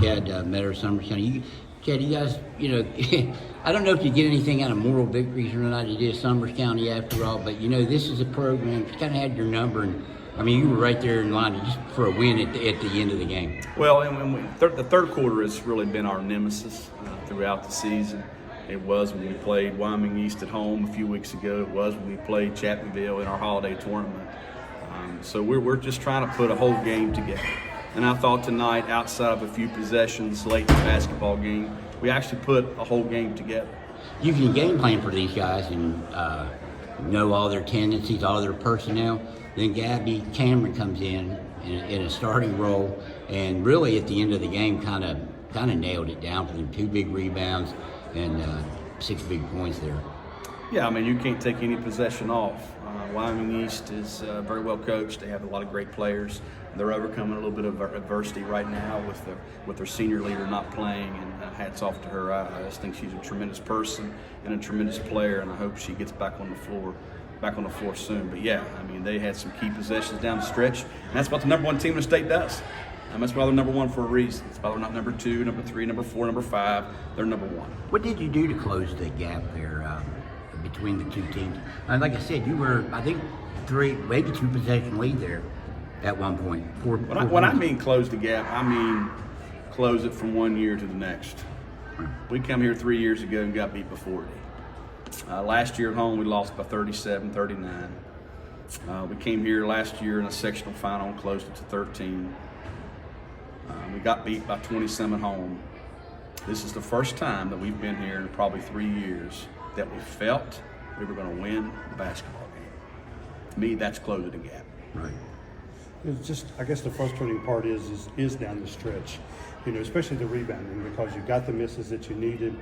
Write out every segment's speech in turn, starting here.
Chad Meador, Summers County. Chad, you guys, I don't know if you get anything out of moral victories or not. You did Summers County after all, but this is a program. You kind of had your number, and you were right there in line just for a win at the end of the game. Well, and the third quarter has really been our nemesis throughout the season. It was when we played Wyoming East at home a few weeks ago. It was when we played Chad Meador in our holiday tournament. So we're just trying to put a whole game together. And I thought tonight, outside of a few possessions late in the basketball game, we actually put a whole game together. You can game plan for these guys and know all their tendencies, all their personnel. Then Gabby Cameron comes in a starting role, and really at the end of the game kind of nailed it down for them. 2 big rebounds and 6 big points there. Yeah, you can't take any possession off. Wyoming East is very well coached. They have a lot of great players. They're overcoming a little bit of adversity right now with their senior leader not playing, and hats off to her. I just think she's a tremendous person and a tremendous player, and I hope she gets back on the floor soon. But yeah, they had some key possessions down the stretch, and that's what the number 1 team in the state does. And that's why they're number 1 for a reason. It's why they're not number 2, number 3, number 4, number 5. They're number 1. What did you do to close the gap there between the 2 teams? And like I said, you were, I think, 3, maybe 2 possession lead there at one point. When I mean close the gap, I mean close it from 1 year to the next. We come here 3 years ago and got beat by 40. Last year at home, we lost by 37-39. We came here last year in a sectional final and closed it to 13. We got beat by 27 at home. This is the first time that we've been here in probably 3 years that we felt we were going to win the basketball game. To me, that's closing the gap. Right. It's just, I guess the frustrating part is down the stretch, especially the rebounding, because you got the misses that you needed,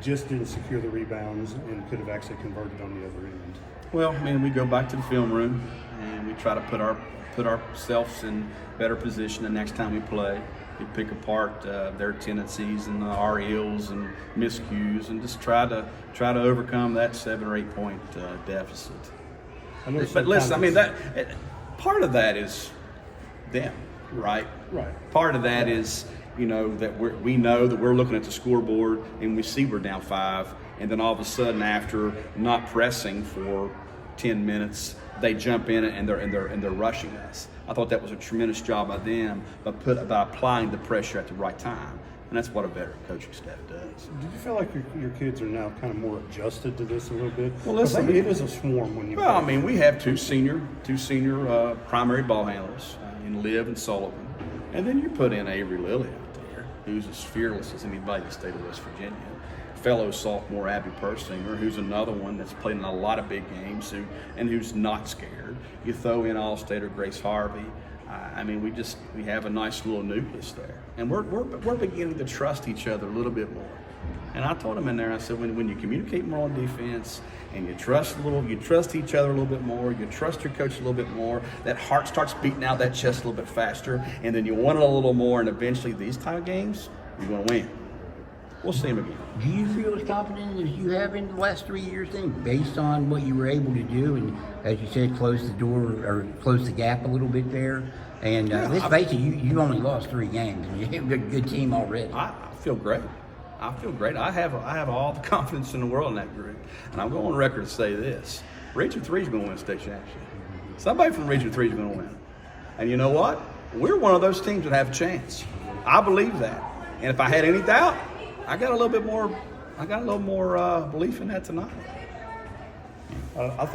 just didn't secure the rebounds, and could have actually converted on the other end. Well, we go back to the film room and we try to put ourselves in better position the next time we play. We pick apart their tendencies and our ills and miscues, and just try to overcome that 7 or 8 point deficit. But listen, part of that is them, right? Right. Part of that is that we know that we're looking at the scoreboard and we see we're down 5, and then all of a sudden, after not pressing for 10 minutes, they jump in and they're rushing us. I thought that was a tremendous job by them, by applying the pressure at the right time, and that's what a veteran coaching staff does. Do you feel like your kids are now kind of more adjusted to this a little bit? Well, listen, it is a swarm when you. Well, we have two senior primary ball handlers in Liv and Sullivan, and then you put in Avery Lilly out there, who's as fearless as anybody in the state of West Virginia. Fellow sophomore Abby Persinger, who's another one that's played in a lot of big games, who's not scared. You throw in All-Stater Grace Harvey. We have a nice little nucleus there, and we're beginning to trust each other a little bit more. And I told him in there, I said, when you communicate more on defense and you trust each other a little bit more, you trust your coach a little bit more, that heart starts beating out that chest a little bit faster, and then you want it a little more, and eventually these type of games, you're going to win. We'll see him again. Do you feel as confident as you have in the last 3 years then, based on what you were able to do and, as you said, close the door or close the gap a little bit there? And let's face it, you only lost 3 games, and you have a good team already. I feel great. I have all the confidence in the world in that group. And I'm going on record to say this. Region 3 is going to win a state championship. Somebody from Region 3 is going to win. And you know what? We're one of those teams that have a chance. I believe that. And if I had any doubt, I got a little more belief in that tonight. I thought